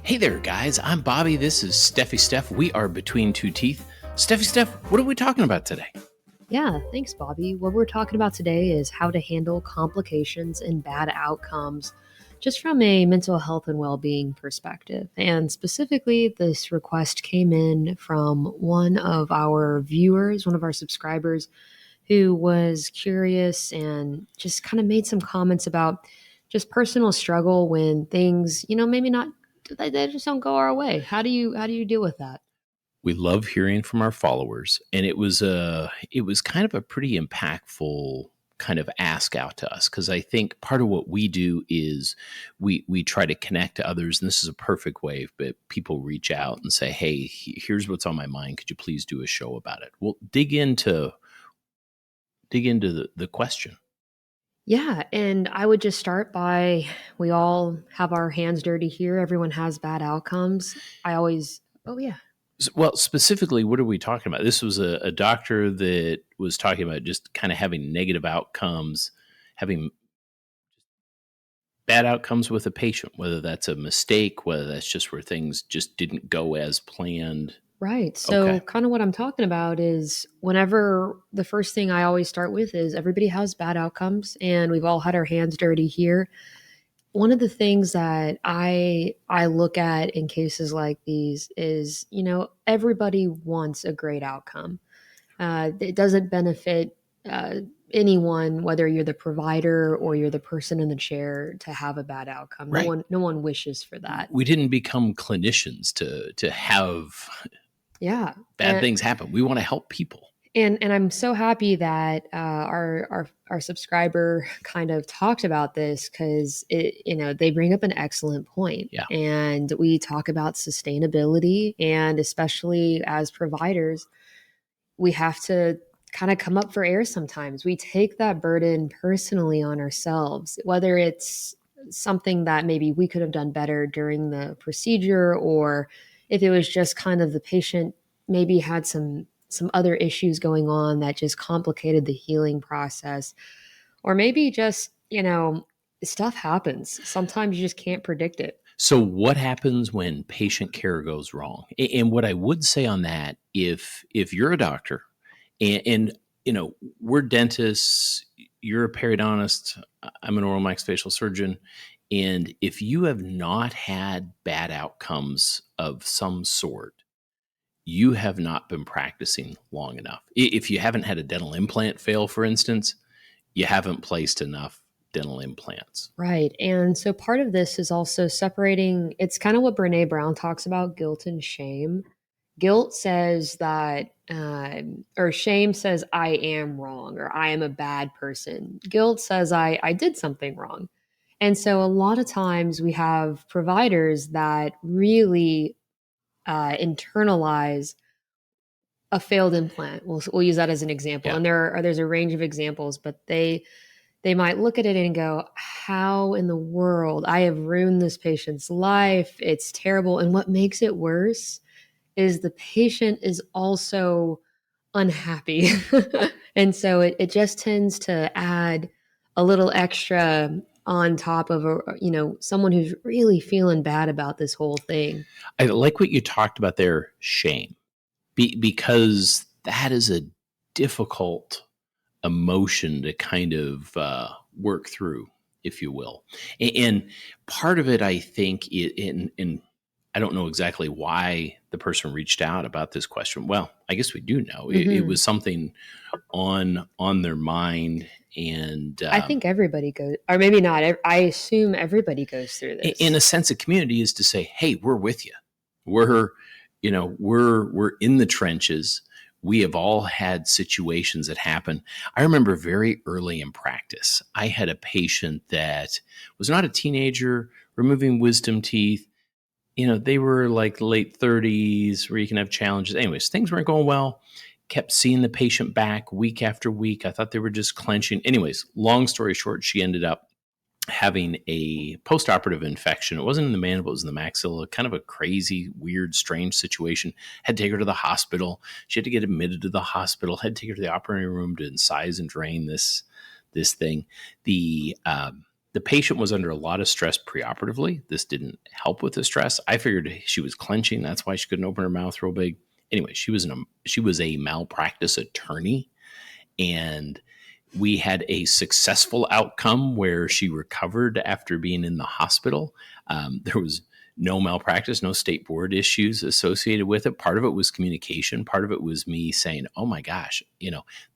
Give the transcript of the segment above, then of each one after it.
Hey there, guys. I'm Bobby. This is Steffi Steph. We are Between Two Teeth. Steffi Steph, what are we talking about today? Yeah, thanks, Bobby. What we're talking about today is how to handle complications and bad outcomes just from a mental health and well-being perspective. And specifically, this request came in from one of our viewers, one of our subscribers, who was curious and just kind of made some comments about just personal struggle when things, maybe not they just don't go our way. How do you deal with that? We love hearing from our followers, and it was kind of a pretty impactful kind of ask out to us, because I think part of what we do is we try to connect to others, and this is a perfect way, but people reach out and say, hey, here's what's on my mind. Could you please do a show about it? We'll dig into the question. Yeah, and I would just start by we all have our hands dirty here. Everyone has bad outcomes. Oh, yeah. Well, specifically, what are we talking about? This was a doctor that was talking about just kind of having negative outcomes, having bad outcomes with a patient, whether that's a mistake, whether that's just where things just didn't go as planned. Right. So, Okay. kind of what I'm talking about is whenever the first thing I always start with is everybody has bad outcomes and we've all had our hands dirty here. One of the things that I look at in cases like these is, everybody wants a great outcome. It doesn't benefit uh, anyone, whether you're the provider or you're the person in the chair, to have a bad outcome. Right. No one wishes for that. We didn't become clinicians to have Yeah, bad things happen. We want to help people. and I'm so happy that our subscriber kind of talked about this because they bring up an excellent point. Yeah. And we talk about sustainability, and especially as providers, we have to kind of come up for air sometimes. We take that burden personally on ourselves, whether it's something that maybe we could have done better during the procedure, or if it was just kind of the patient maybe had some other issues going on that just complicated the healing process, or maybe just, stuff happens. Sometimes you just can't predict it. So what happens when patient care goes wrong? And what I would say on that, if you're a doctor and we're dentists, you're a periodontist, I'm an oral maxillofacial surgeon, and if you have not had bad outcomes of some sort, you have not been practicing long enough. If you haven't had a dental implant fail, for instance, you haven't placed enough dental implants. Right. And so part of this is also separating, it's kind of what Brene Brown talks about, guilt and shame. Guilt says that, or shame says, I am wrong, or I am a bad person. Guilt says, I did something wrong. And so a lot of times we have providers that really internalize a failed implant. We'll use that as an example. Yeah. And there's a range of examples, but they might look at it and go, how in the world? I have ruined this patient's life. It's terrible. And what makes it worse is the patient is also unhappy. And so it just tends to add a little extra on top of someone who's really feeling bad about this whole thing. I like what you talked about there, shame, because that is a difficult emotion to kind of work through, if you will. And part of it, I think, in I don't know exactly why the person reached out about this question. Well, I guess we do know. It was something on their mind. And I think everybody goes, or maybe not. I assume everybody goes through this. In a sense of community is to say, hey, we're with you. We're in the trenches. We have all had situations that happen. I remember very early in practice, I had a patient that was not a teenager, removing wisdom teeth. They were like late 30s where you can have challenges. Anyways, things weren't going well. Kept seeing the patient back week after week. I thought they were just clenching. Anyways, long story short, she ended up having a postoperative infection. It wasn't in the mandible, it was in the maxilla. Kind of a crazy, weird, strange situation. Had to take her to the hospital. She had to get admitted to the hospital. Had to take her to the operating room to incise and drain this thing. The The patient was under a lot of stress preoperatively. This didn't help with the stress. I figured she was clenching. That's why she couldn't open her mouth real big. Anyway, she was a malpractice attorney, and we had a successful outcome where she recovered after being in the hospital. There was no malpractice, no state board issues associated with it. Part of it was communication. Part of it was me saying, oh my gosh,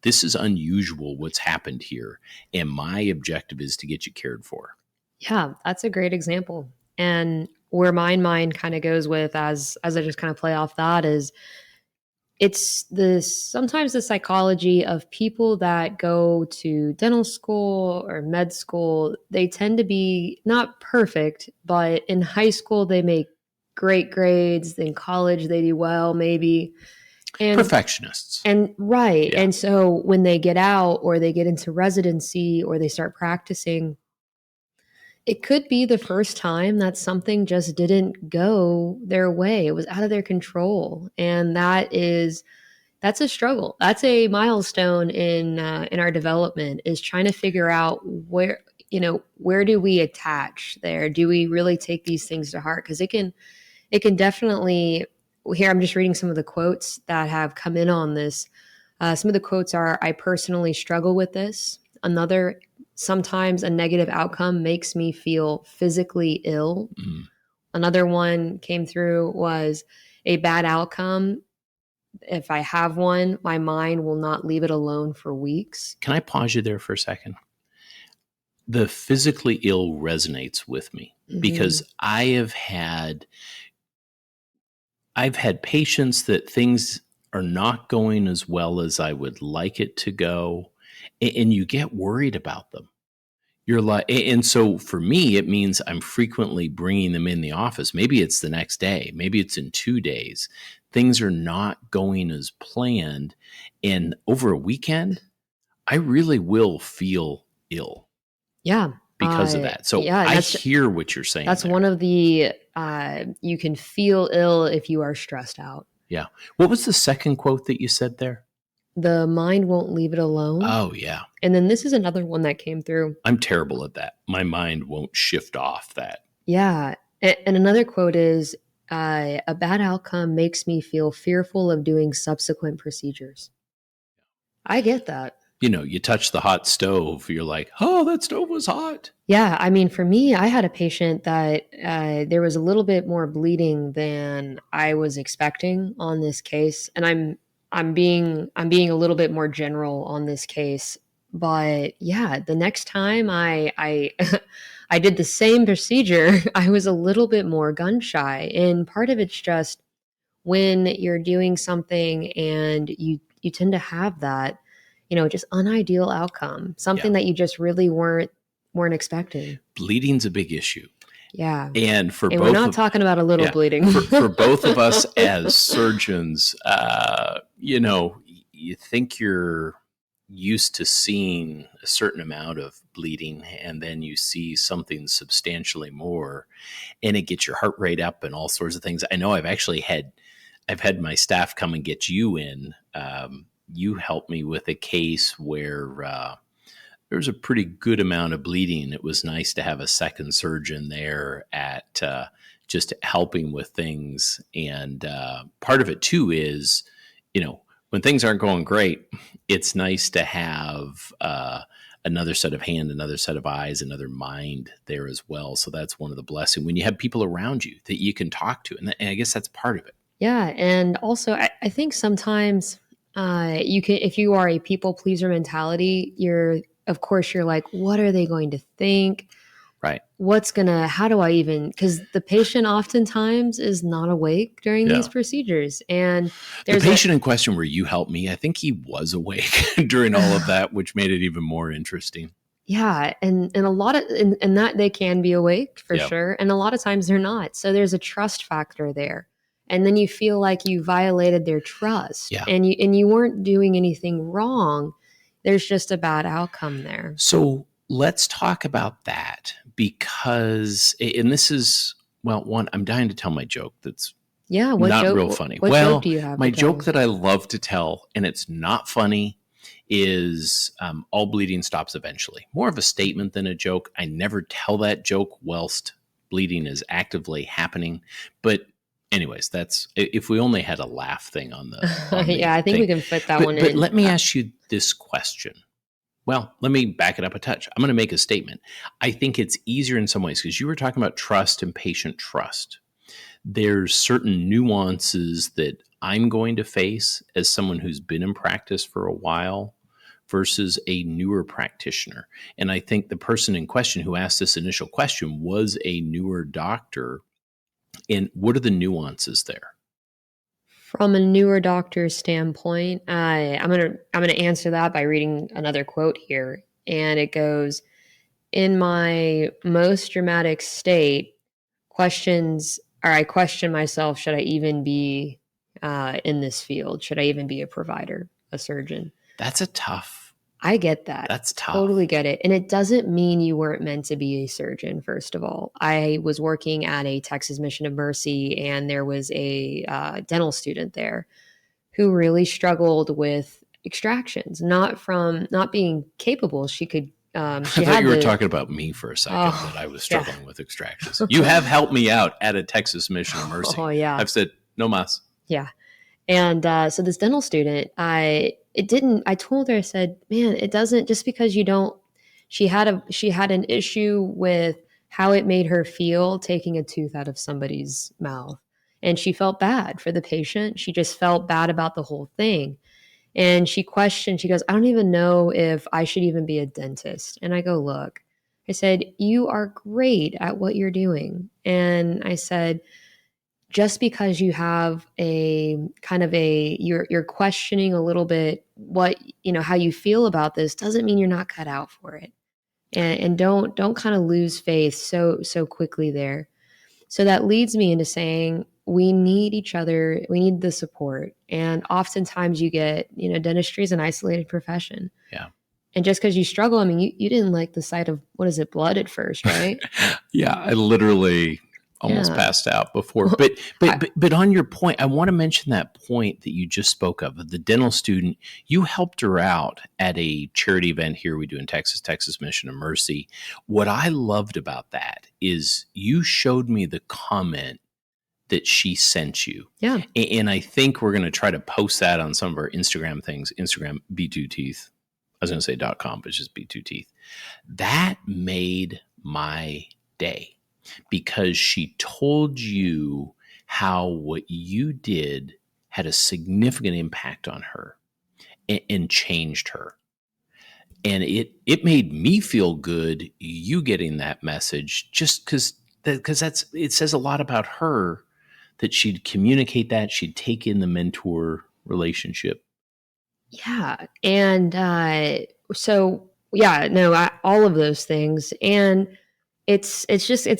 this is unusual what's happened here. And my objective is to get you cared for. Yeah, that's a great example. And where my mind kind of goes with, as I just kind of play off that, is it's sometimes the psychology of people that go to dental school or med school. They tend to be not perfect, but in high school they make great grades. In college they do well, maybe. And perfectionists. And right. Yeah. And so when they get out or they get into residency or they start practicing, it could be the first time that something just didn't go their way. It was out of their control. And that's a struggle. That's a milestone in our development, is trying to figure out where do we attach there? Do we really take these things to heart? Because it can definitely, here I'm just reading some of the quotes that have come in on this. Some of the quotes are, I personally struggle with this. Another, sometimes a negative outcome makes me feel physically ill. Mm. Another one came through was, a bad outcome, if I have one, my mind will not leave it alone for weeks. Can I pause you there for a second? The physically ill resonates with me because I've had patients that things are not going as well as I would like it to go, and you get worried about them. You're like, and so for me, it means I'm frequently bringing them in the office. Maybe it's the next day, maybe it's in 2 days. Things are not going as planned, and over a weekend, I really will feel ill. Yeah, because of that. So yeah, I hear what you're saying. That's there. One of the you can feel ill if you are stressed out. Yeah. What was the second quote that you said there? The mind won't leave it alone. Oh, yeah. And then this is another one that came through. I'm terrible at that. My mind won't shift off that. Yeah. And another quote is, a bad outcome makes me feel fearful of doing subsequent procedures. I get that. You touch the hot stove, you're like, oh, that stove was hot. Yeah. I mean, for me, I had a patient that there was a little bit more bleeding than I was expecting on this case. And I'm being a little bit more general on this case, but yeah, the next time I I did the same procedure, I was a little bit more gun shy. And part of it's just when you're doing something and you tend to have that, just unideal outcome, something that you just really weren't expecting. Bleeding's a big issue. Yeah. And we're not talking about a little bleeding. for both of us as surgeons, you think you're used to seeing a certain amount of bleeding, and then you see something substantially more, and it gets your heart rate up and all sorts of things. I know I've had my staff come and get you in. You helped me with a case where there was a pretty good amount of bleeding. It was nice to have a second surgeon there at just helping with things. And part of it too is, when things aren't going great, it's nice to have another set of hands, another set of eyes, another mind there as well. So that's one of the blessings when you have people around you that you can talk to. And I guess that's part of it. Yeah. And also I think sometimes you can, if you are a people pleaser mentality, of course you're like, what are they going to think? Right. How do I even, because the patient oftentimes is not awake during these procedures. And there's the patient in question where you helped me, I think he was awake during all of that, which made it even more interesting. Yeah. And a lot of, and that they can be awake for sure. And a lot of times they're not. So there's a trust factor there. And then you feel like you violated their trust and you weren't doing anything wrong. There's just a bad outcome there. So let's talk about that because, and this is, one, I'm dying to tell my joke that's not real funny. What joke do you have? My joke that I love to tell, and it's not funny, is all bleeding stops eventually. More of a statement than a joke. I never tell that joke whilst bleeding is actively happening. But anyways, that's if we only had a laugh thing on the Yeah, I think we thing. can fit that But one in. let me ask you this question. Well, let me back it up a touch. I'm going to make a statement. I think it's easier in some ways because you were talking about trust and patient trust. There's certain nuances that I'm going to face as someone who's been in practice for a while versus a newer practitioner. And I think the person in question who asked this initial question was a newer doctor. And what are the nuances there? From a newer doctor's standpoint, I'm gonna answer that by reading another quote here, and it goes, "In my most dramatic state, I question myself: should I even be in this field? Should I even be a provider, a surgeon?" That's a tough. I get that. That's tough. Totally get it. And it doesn't mean you weren't meant to be a surgeon, first of all. I was working at a Texas Mission of Mercy, and there was a dental student there who really struggled with extractions, not being capable. She could, I thought you were talking about me for a second, that I was struggling with extractions. You have helped me out at a Texas Mission of Mercy. Oh, yeah. I've said, no mas. Yeah. And so this dental student, I told her, I said, man, it doesn't, just because you don't, she had an issue with how it made her feel taking a tooth out of somebody's mouth. And she felt bad for the patient. She just felt bad about the whole thing. And she goes, I don't even know if I should even be a dentist. And I go, look, I said, you are great at what you're doing. And I said, just because you have a kind of you're questioning a little bit how you feel about this doesn't mean you're not cut out for it. And don't kind of lose faith so quickly there. So that leads me into saying we need each other. We need the support. And oftentimes you get, dentistry is an isolated profession. Yeah. And just because you struggle, I mean, you didn't like the sight of, blood at first, right? Yeah, I literally almost passed out before. But on your point, I want to mention that point that you just spoke of the dental student. You helped her out at a charity event here we do in Texas Mission of Mercy. What I loved about that is you showed me the comment that she sent you. Yeah. And I think we're going to try to post that on some of our Instagram things. Instagram, B2Teeth. I was going to say .com, but it's just B2Teeth. That made my day because she told you how what you did had a significant impact on her and changed her. And it made me feel good, you getting that message, just because it says a lot about her that she'd communicate that, she'd take in the mentor relationship. Yeah. And so, yeah, no, all of those things. And it's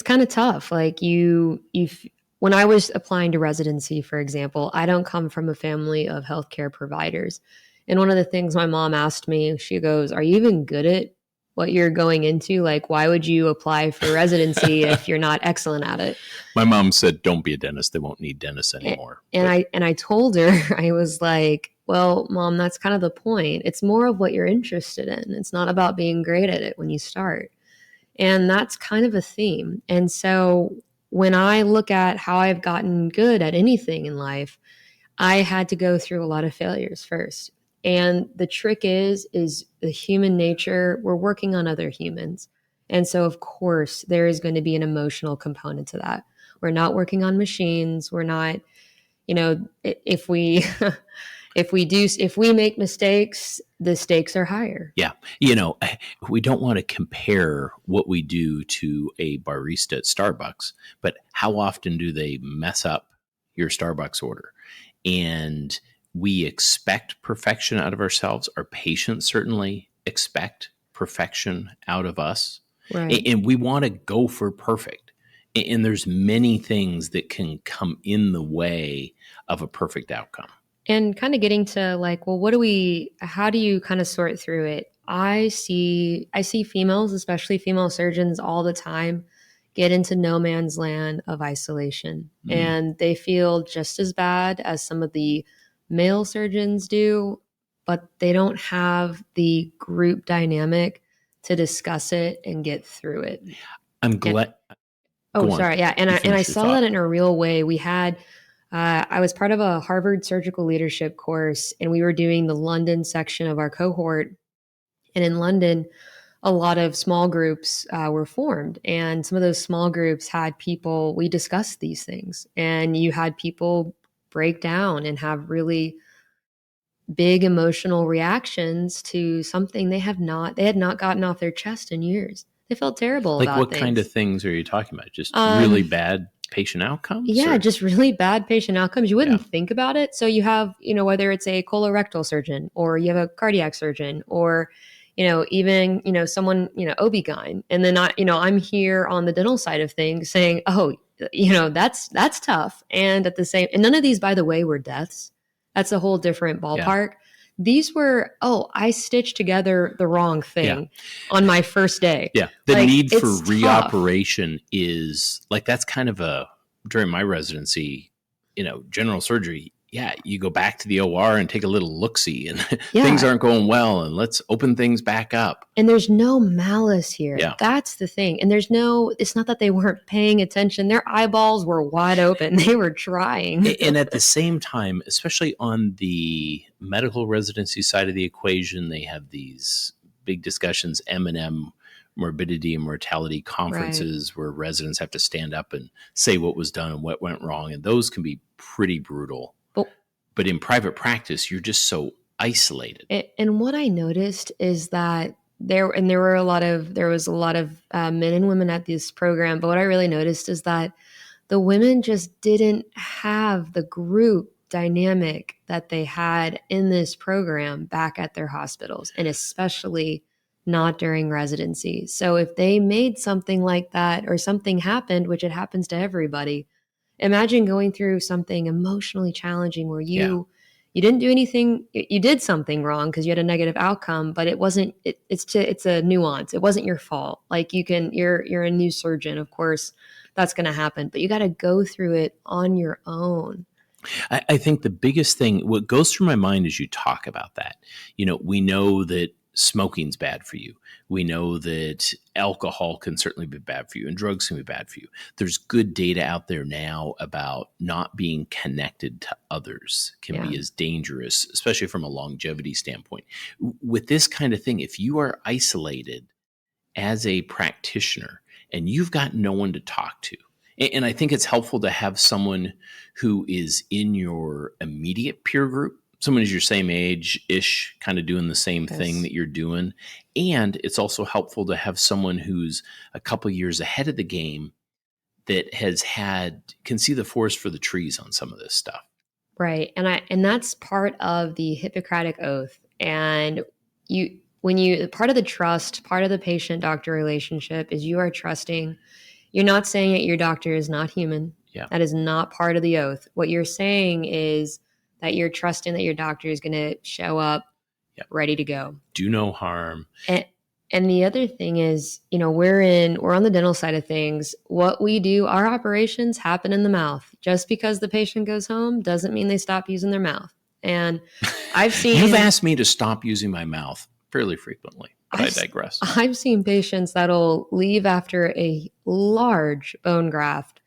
kind of tough. Like when I was applying to residency, for example, I don't come from a family of healthcare providers. And one of the things my mom asked me, she goes, are you even good at what you're going into? Like, why would you apply for residency if you're not excellent at it? My mom said, don't be a dentist. They won't need dentists anymore. And I told her, I was like, well, Mom, that's kind of the point. It's more of what you're interested in. It's not about being great at it when you start. And that's kind of a theme. And so when I look at how I've gotten good at anything in life, I had to go through a lot of failures first. And the trick is the human nature. We're working on other humans. And so, of course, there is going to be an emotional component to that. We're not working on machines. We're not, if we if we make mistakes, the stakes are higher. Yeah. We don't want to compare what we do to a barista at Starbucks, but how often do they mess up your Starbucks order? And we expect perfection out of ourselves. Our patients certainly expect perfection out of us. Right. And we want to go for perfect. And there's many things that can come in the way of a perfect outcome. And kind of getting to like, well, how do you kind of sort through it? I see females, especially female surgeons, all the time get into no man's land of isolation. And they feel just as bad as some of the male surgeons do. but they don't have the group dynamic to discuss it and get through it. I'm glad. Oh, sorry. Yeah. And I saw thought. that in a real way. We had, I was part of a Harvard surgical leadership course, and we were doing the London section of our cohort. And in London, a lot of small groups were formed. And some of those small groups had people, we discussed these things, and you had people break down and have really big emotional reactions to something they had not gotten off their chest in years. They felt terrible Like about what things. kind of things are you talking about? Just really bad patient outcomes? Yeah, or? just really bad patient outcomes. You wouldn't think about it. So you have, whether it's a colorectal surgeon or you have a cardiac surgeon or, even, someone, OB-GYN. And then I'm here on the dental side of things saying, oh, that's tough. And at the same, and none of these, by the way, were deaths. That's a whole different ballpark. Yeah. These were, I stitched together the wrong thing on my first day. Yeah. The need for reoperation is like, that's kind of during my residency, general surgery. Yeah. You go back to the OR and take a little look-see and things aren't going well, and let's open things back up. And there's no malice here. Yeah. That's the thing. And it's not that they weren't paying attention. Their eyeballs were wide open. They were trying. And at the same time, especially on the medical residency side of the equation, they have these big discussions, M&M, morbidity and mortality conferences, where residents have to stand up and say what was done and what went wrong. And those can be pretty brutal. But in private practice, you're just so isolated. And what I noticed is that there was a lot of men and women at this program. But what I really noticed is that the women just didn't have the group dynamic that they had in this program back at their hospitals, and especially not during residency. So if they made something like that, or something happened, which it happens to everybody, imagine going through something emotionally challenging where you didn't do anything, you did something wrong because you had a negative outcome, but it wasn't, it's a nuance. It wasn't your fault. Like you're a new surgeon. Of course that's going to happen, but you got to go through it on your own. I think the biggest thing, what goes through my mind as you talk about that, we know that smoking's bad for you. We know that alcohol can certainly be bad for you, and drugs can be bad for you. There's good data out there now about not being connected to others can be as dangerous, especially from a longevity standpoint. With this kind of thing, if you are isolated as a practitioner and you've got no one to talk to, and I think it's helpful to have someone who is in your immediate peer group, someone who's your same age-ish, kind of doing the same thing that you're doing. And it's also helpful to have someone who's a couple years ahead of the game that can see the forest for the trees on some of this stuff. Right. And that's part of the Hippocratic Oath. And part of the trust, part of the patient-doctor relationship is you are trusting. You're not saying that your doctor is not human. Yeah. That is not part of the oath. What you're saying is that you're trusting that your doctor is going to show up ready to go. Do no harm. And the other thing is, we're on the dental side of things. What we do, our operations happen in the mouth. Just because the patient goes home doesn't mean they stop using their mouth. And I've seen... You've asked me to stop using my mouth fairly frequently, but I digress. I've seen patients that'll leave after a large bone graft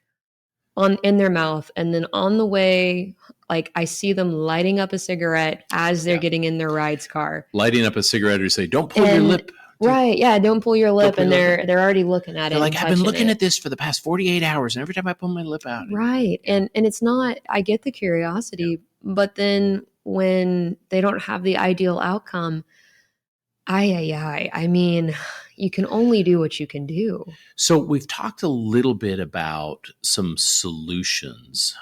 in their mouth, and then on the way, like, I see them lighting up a cigarette as they're getting in their ride's car. Lighting up a cigarette, or say, don't pull your lip. Right, yeah, don't pull your lip, and they're already looking at it. Like, I've been looking at this for the past 48 hours, and every time I pull my lip out. Right, and it's not, I get the curiosity, but then when they don't have the ideal outcome, I mean, you can only do what you can do. So we've talked a little bit about some solutions.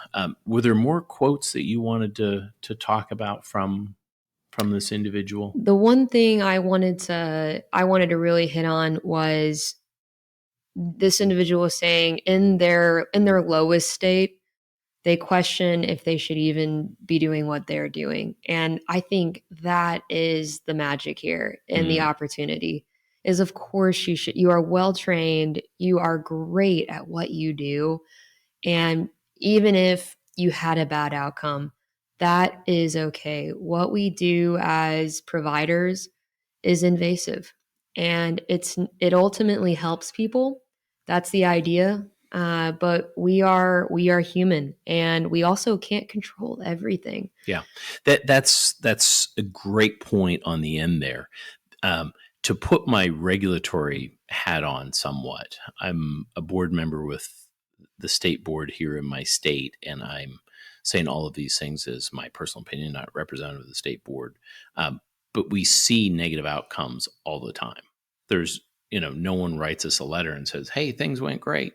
Were there more quotes that you wanted to talk about from this individual? The one thing I wanted to really hit on was this individual saying in their lowest state, they question if they should even be doing what they're doing. And I think that is the magic here, and the opportunity is, of course, you are well trained. You are great at what you do. And even if you had a bad outcome, That is okay. What we do as providers is invasive, and it ultimately helps people. That's the idea. But we are human, and we also can't control everything. Yeah, that's a great point on the end there. Um, to put my regulatory hat on somewhat, I'm a board member with the state board here in my state, and I'm saying all of these things as my personal opinion, not representative of the state board. But we see negative outcomes all the time. There's, no one writes us a letter and says, "Hey, things went great."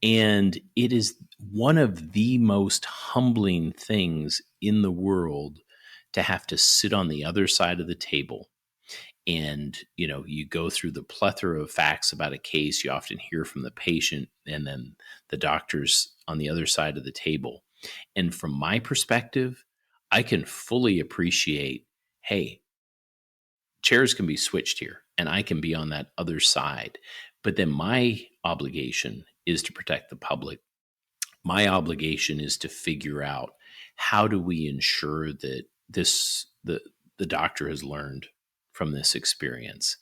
And it is one of the most humbling things in the world to have to sit on the other side of the table. And, you go through the plethora of facts about a case. You often hear from the patient and then the doctors on the other side of the table. And from my perspective, I can fully appreciate, hey, chairs can be switched here and I can be on that other side. But then my obligation is to protect the public. My obligation is to figure out, how do we ensure that the doctor has learned from this experience.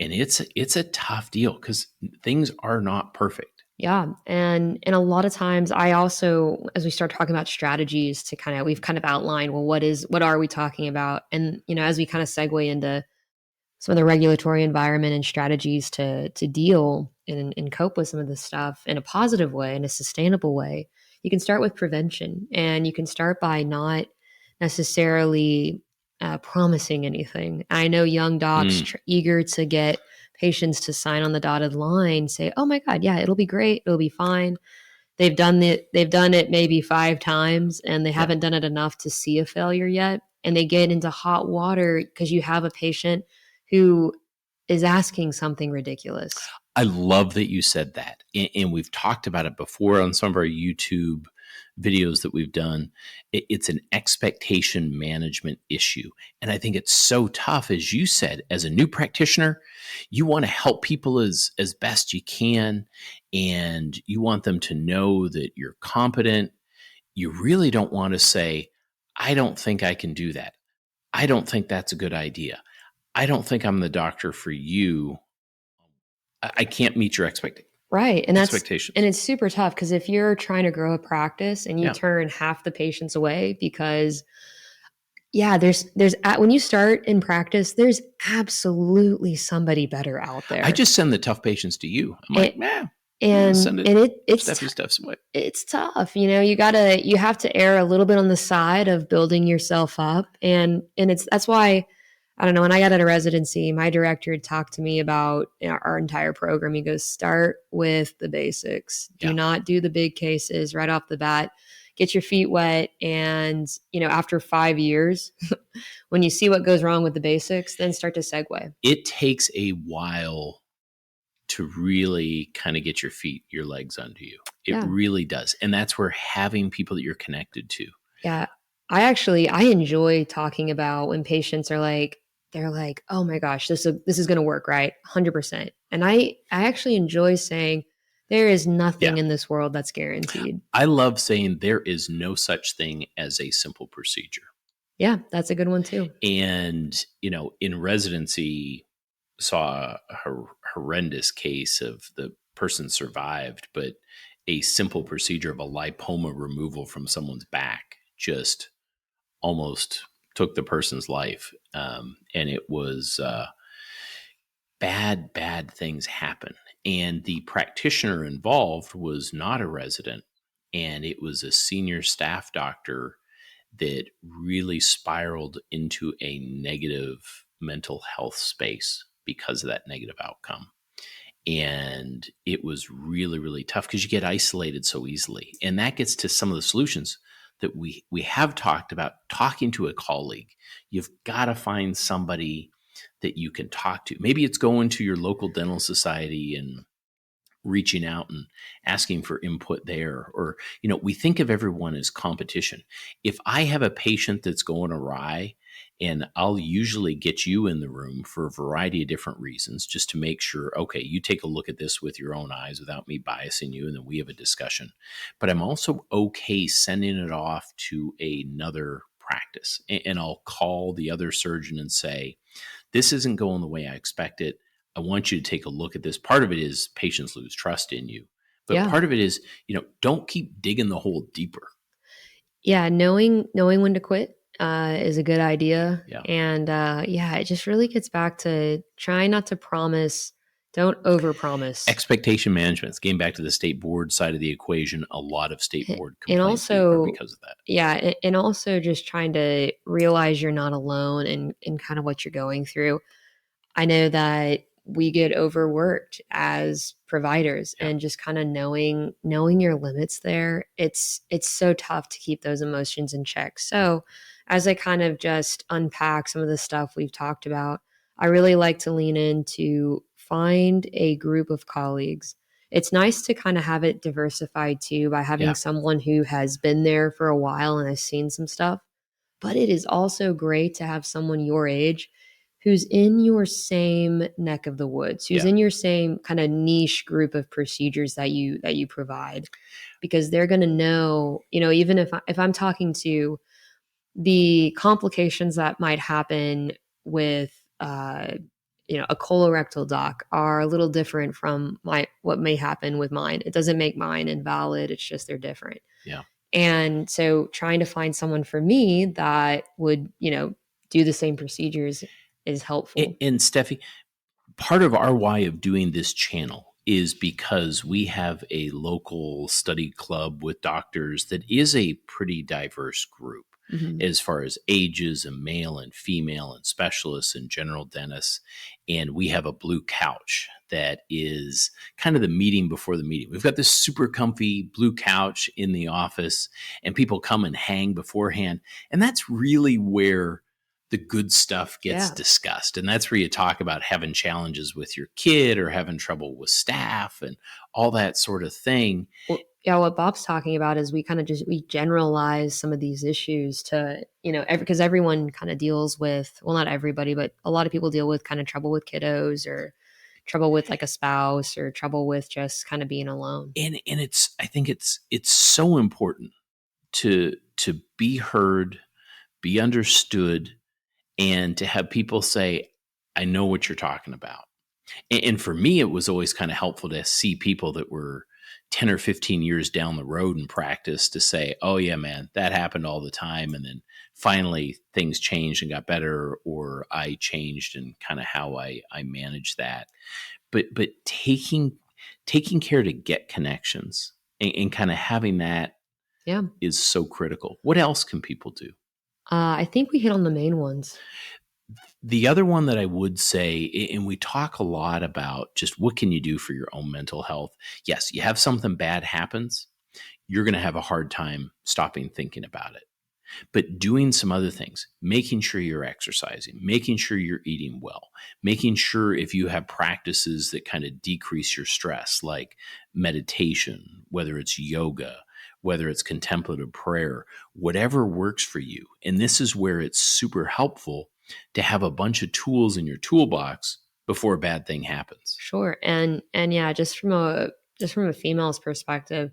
And it's a tough deal because things are not perfect. Yeah, and a lot of times I also, as we start talking about strategies, we've kind of outlined, well, what are we talking about? And as we kind of segue into some of the regulatory environment and strategies to deal and cope with some of this stuff in a positive way, in a sustainable way, you can start with prevention, and you can start by not necessarily promising anything. I know young docs eager to get patients to sign on the dotted line, say, "Oh my God, yeah, it'll be great, it'll be fine." They've done it. They've done it maybe 5 times, and they haven't done it enough to see a failure yet. And they get into hot water because you have a patient who is asking something ridiculous. I love that you said that. And we've talked about it before on some of our YouTube videos that we've done. It's an expectation management issue. And I think it's so tough, as you said, as a new practitioner, you want to help people as best you can. And you want them to know that you're competent. You really don't want to say, "I don't think I can do that. I don't think that's a good idea. I don't think I'm the doctor for you. I can't meet your Right. And expectations." it's super tough because if you're trying to grow a practice and you turn half the patients away because when you start in practice, there's absolutely somebody better out there. I just send the tough patients to you. I'm like, send it. It's Stephy Steph's way. It's tough. You have to err a little bit on the side of building yourself up. And that's why, I don't know, when I got out of residency, my director talked to me about our entire program. He goes, start with the basics. Do not do the big cases right off the bat. Get your feet wet. And, after 5 years, when you see what goes wrong with the basics, then start to segue. It takes a while to really kind of get your legs under you. It really does. And that's where having people that you're connected to. Yeah. I enjoy talking about when patients are like, they're like, "Oh my gosh, this is going to work, right? 100%. And I actually enjoy saying there is nothing in this world that's guaranteed. I love saying there is no such thing as a simple procedure. Yeah, that's a good one too. And, in residency, saw a horrendous case of the person survived, but a simple procedure of a lipoma removal from someone's back just almost took the person's life. And it was bad things happen. And the practitioner involved was not a resident, and it was a senior staff doctor that really spiraled into a negative mental health space because of that negative outcome. And it was really, really tough because you get isolated so easily. And that gets to some of the solutions that we have talked about. Talking to a colleague, you've got to find somebody that you can talk to. Maybe it's going to your local dental society and reaching out and asking for input there. Or, we think of everyone as competition. If I have a patient that's going awry, and I'll usually get you in the room for a variety of different reasons, just to make sure, okay, you take a look at this with your own eyes without me biasing you, and then we have a discussion. But I'm also okay sending it off to another practice. And I'll call the other surgeon and say, this isn't going the way I expect it. I want you to take a look at this. Part of it is patients lose trust in you, but Yeah. part of it is, don't keep digging the hole deeper. Yeah. Knowing when to quit is a good idea. Yeah. And it just really gets back to trying not to promise. Don't overpromise. Expectation management. Getting back to the state board side of the equation, a lot of state board And complaints are also, because of that. yeah, and also just trying to realize you're not alone in kind of what you're going through. I know that we get overworked as providers, Yeah. and just kind of knowing your limits there, it's so tough to keep those emotions in check. So as I kind of just unpack some of the stuff we've talked about, I really like to lean into find a group of colleagues. It's nice to kind of have it diversified too by having Yeah. someone who has been there for a while and has seen some stuff. But it is also great to have someone your age who's in your same neck of the woods, who's Yeah. in your same kind of niche group of procedures that you provide, because they're going to know, even if I'm talking to the complications that might happen with a colorectal doc are a little different from what may happen with mine. It doesn't make mine invalid. It's just they're different. Yeah. And so trying to find someone for me that would, do the same procedures is helpful. And Steffi, part of our why of doing this channel is because we have a local study club with doctors that is a pretty diverse group as far as ages and male and female and specialists and general dentists. And we have a blue couch that is kind of the meeting before the meeting. We've got this super comfy blue couch in the office, and people come and hang beforehand. And that's really where the good stuff gets discussed. And that's where you talk about having challenges with your kid or having trouble with staff and all that sort of thing. Well, yeah, what Bob's talking about is we kind of we generalize some of these issues to, because everyone kind of deals with, well, not everybody, but a lot of people deal with kind of trouble with kiddos or trouble with like a spouse or trouble with just kind of being alone. And I think it's so important to be heard, be understood, and to have people say, I know what you're talking about. And for me, it was always kind of helpful to see people that were 10 or 15 years down the road in practice to say, oh, yeah, man, that happened all the time. And then finally things changed and got better, or I changed and kind of how I manage that. But taking care to get connections and kind of having that is so critical. What else can people do? I think we hit on the main ones. The other one that I would say, and we talk a lot about just what can you do for your own mental health? Yes, you have something bad happens, you're going to have a hard time stopping thinking about it. But doing some other things, making sure you're exercising, making sure you're eating well, making sure if you have practices that kind of decrease your stress, like meditation, whether it's yoga, whether it's contemplative prayer, whatever works for you. And this is where it's super helpful to have a bunch of tools in your toolbox before a bad thing happens. Sure. And yeah, just from a female's perspective,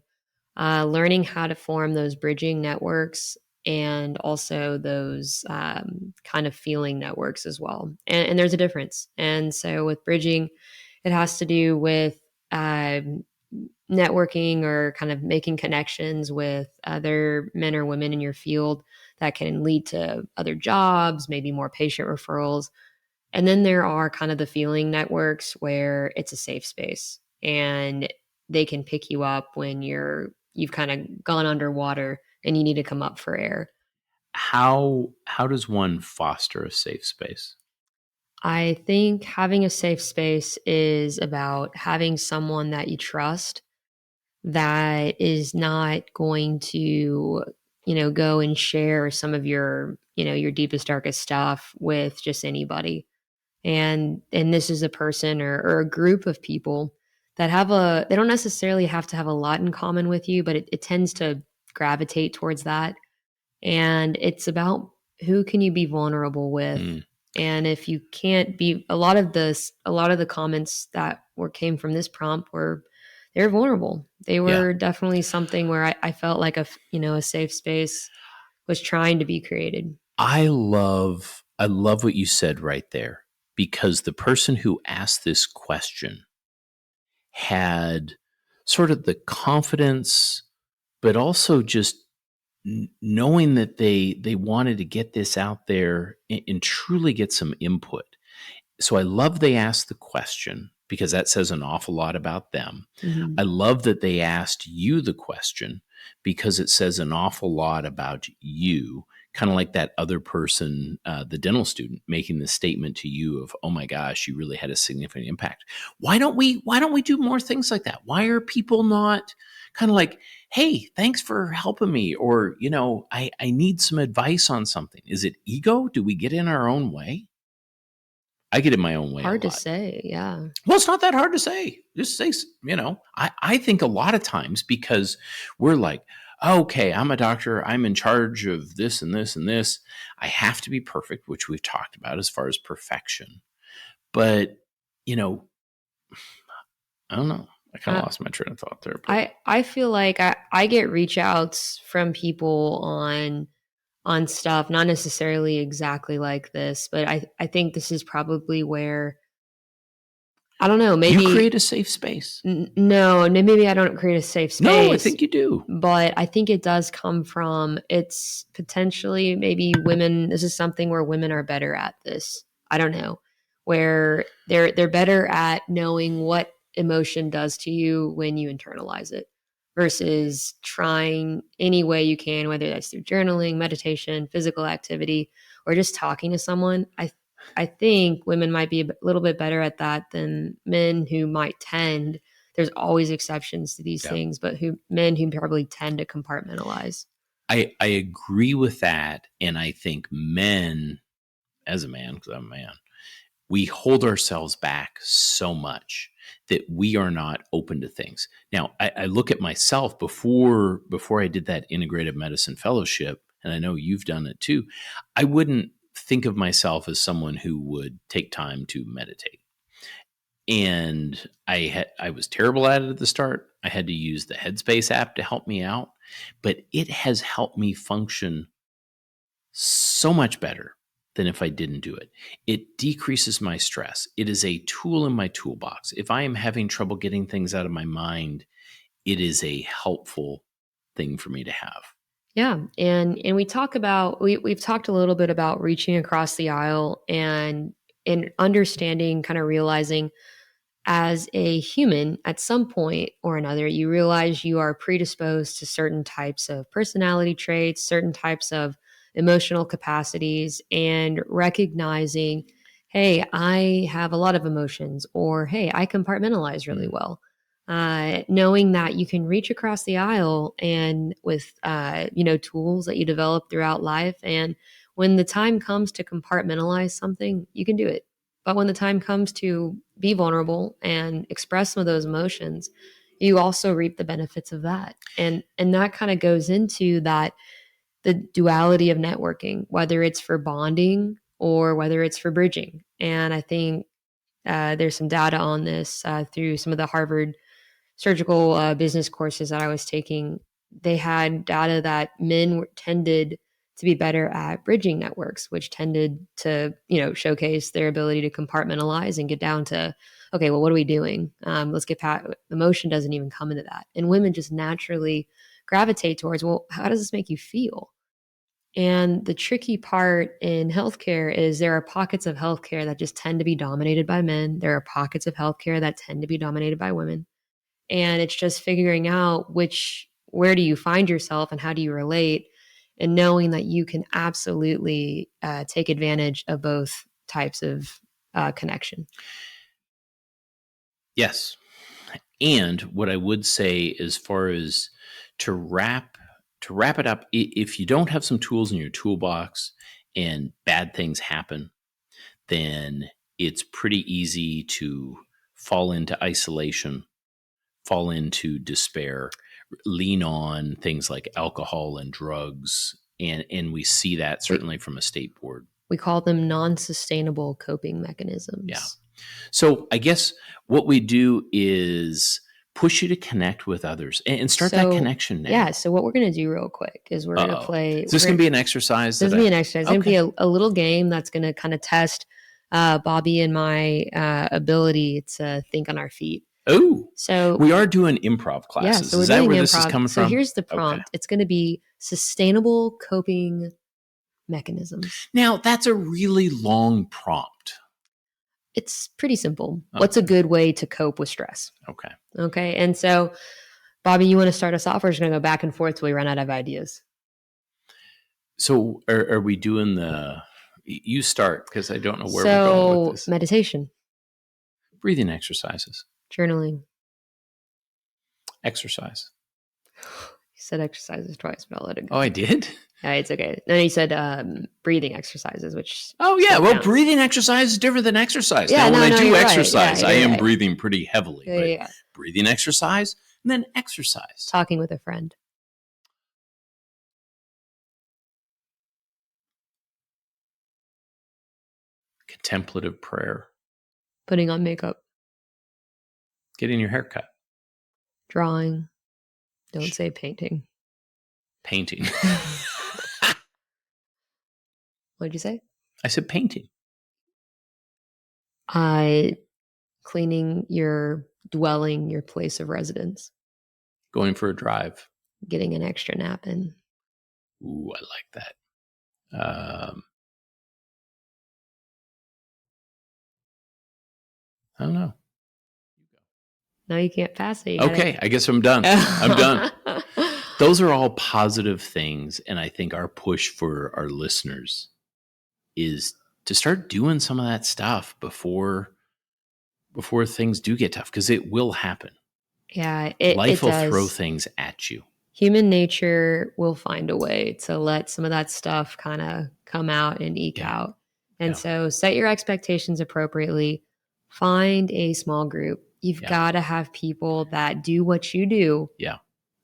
learning how to form those bridging networks and also those kind of feeling networks as well. And there's a difference. And so with bridging, it has to do with networking or kind of making connections with other men or women in your field that can lead to other jobs, maybe more patient referrals. And then there are kind of the feeling networks where it's a safe space and they can pick you up when you've kind of gone underwater and you need to come up for air. How does one foster a safe space? I think having a safe space is about having someone that you trust that is not going to, go and share some of your, your deepest, darkest stuff with just anybody. And this is a person or a group of people that they don't necessarily have to have a lot in common with you, but it tends to gravitate towards that. And it's about who can you be vulnerable with. And if you can't be, a lot of the comments that came from this prompt they're vulnerable. They were definitely something where I felt like a safe space was trying to be created. I love what you said right there, because the person who asked this question had sort of the confidence, but also just knowing that they wanted to get this out there and truly get some input. So I love they asked the question, because that says an awful lot about them. Mm-hmm. I love that they asked you the question, because it says an awful lot about you. Kind of like that other person, the dental student, making the statement to you of, "Oh my gosh, you really had a significant impact." Why don't we do more things like that? Why are people not kind of like, "Hey, thanks for helping me," or, I need some advice on something? Is it ego? Do we get in our own way? I get in my own way a Hard to lot. say, yeah. Well, it's not that hard to say. Just say, I think a lot of times, because we're like, okay, I'm a doctor, I'm in charge of this and this and this. I have to be perfect, which we've talked about as far as perfection. But, I don't know. I kind of Uh, lost my train of thought there. But I feel like I get reach outs from people on stuff, not necessarily exactly like this, but I think this is probably where, I don't know, you maybe create a safe space. no, maybe I don't create a safe space. No, I think you do. But I think it does come from, it's potentially maybe women. This is something where women are better at this. I don't know, where they're better at knowing what emotion does to you when you internalize it, versus trying any way you can, whether that's through journaling, meditation, physical activity, or just talking to someone. I think women might be a little bit better at that than men, who might tend, there's always exceptions to these things, but men who probably tend to compartmentalize. I agree with that. And I think men, as a man, because I'm a man, we hold ourselves back so much that we are not open to things. Now, I look at myself before I did that integrative medicine fellowship, and I know you've done it too. I wouldn't think of myself as someone who would take time to meditate. And I was terrible at it at the start. I had to use the Headspace app to help me out, but it has helped me function so much better than if I didn't do it. It decreases my stress. It is a tool in my toolbox. If I am having trouble getting things out of my mind, it is a helpful thing for me to have. Yeah, and we talk about, we've talked a little bit about reaching across the aisle, and understanding, kind of realizing, as a human, at some point or another, you realize you are predisposed to certain types of personality traits, certain types of emotional capacities, and recognizing, hey, I have a lot of emotions, or hey, I compartmentalize really well. Knowing that you can reach across the aisle, and with tools that you develop throughout life, and when the time comes to compartmentalize something, you can do it. But when the time comes to be vulnerable and express some of those emotions, you also reap the benefits of that. And that kind of goes into that, the duality of networking, whether it's for bonding or whether it's for bridging. And I think there's some data on this through some of the Harvard surgical business courses that I was taking. They had data that men tended to be better at bridging networks, which tended to, showcase their ability to compartmentalize and get down to, okay, well, what are we doing? Let's get past, emotion doesn't even come into that. And women just naturally gravitate towards, well, how does this make you feel? And the tricky part in healthcare is there are pockets of healthcare that just tend to be dominated by men. There are pockets of healthcare that tend to be dominated by women. And it's just figuring out where do you find yourself and how do you relate, and knowing that you can absolutely take advantage of both types of connection. Yes. And what I would say, as far as to wrap it up, if you don't have some tools in your toolbox and bad things happen, then it's pretty easy to fall into isolation, fall into despair, lean on things like alcohol and drugs. And we see that certainly from a state board. We call them non-sustainable coping mechanisms. Yeah. So I guess what we do is push you to connect with others and start that connection now. Yeah. So what we're going to do real quick is we're going to play. Is this going to be an exercise? This is going to be an exercise. It's going to be a little game that's going to kind of test Bobby and my ability to think on our feet. Oh, so we are doing improv classes. Yeah, so is that where this is coming from? So here's the prompt. It's going to be sustainable coping mechanisms. Now, that's a really long prompt. It's pretty simple. What's a good way to cope with stress? Okay. And so, Bobby, you want to start us off? We're just going to go back and forth till we run out of ideas. So are we doing you start, because I don't know where we're going with this. Meditation. Breathing exercises. Journaling. Exercise. You said exercises twice, but I'll let it go. Oh, I did? It's okay. Then you said breathing exercises, which... Oh, yeah. Well, breathing exercise is different than exercise. Yeah, now, when I do exercise, I am breathing pretty heavily. Yeah. Breathing exercise, and then exercise. Talking with a friend. Contemplative prayer. Putting on makeup. Getting your hair cut. Drawing. Don't say painting. Painting. What'd you say? I said painting. Cleaning your dwelling, your place of residence. Going for a drive. Getting an extra nap in. Ooh, I like that. I don't know. No, you can't pass it. Okay, I guess I'm done. I'm done. Those are all positive things, and I think our push for our listeners is to start doing some of that stuff before things do get tough, because it will happen. Yeah, life will throw things at you. Human nature will find a way to let some of that stuff kind of come out and eke out. And so set your expectations appropriately. Find a small group. You've got to have people that do what you do. Yeah.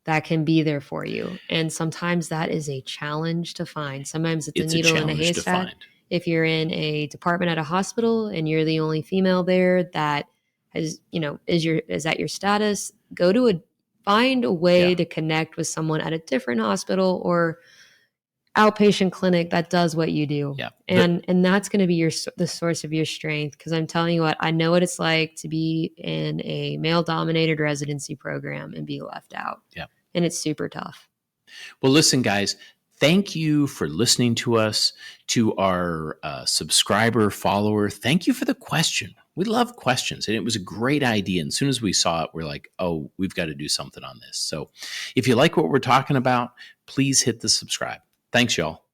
That can be there for you. And sometimes that is a challenge to find. Sometimes it's a needle in a haystack. If you're in a department at a hospital and you're the only female there that has, is at your status, find a way to connect with someone at a different hospital or outpatient clinic that does what you do. Yeah. And that's going to be the source of your strength. Because I'm telling you what, I know what it's like to be in a male-dominated residency program and be left out. Yeah. And it's super tough. Well, listen, guys, thank you for listening to us, to our subscriber, follower. Thank you for the question. We love questions, and it was a great idea. And as soon as we saw it, we're like, oh, we've got to do something on this. So if you like what we're talking about, please hit the subscribe. Thanks, y'all.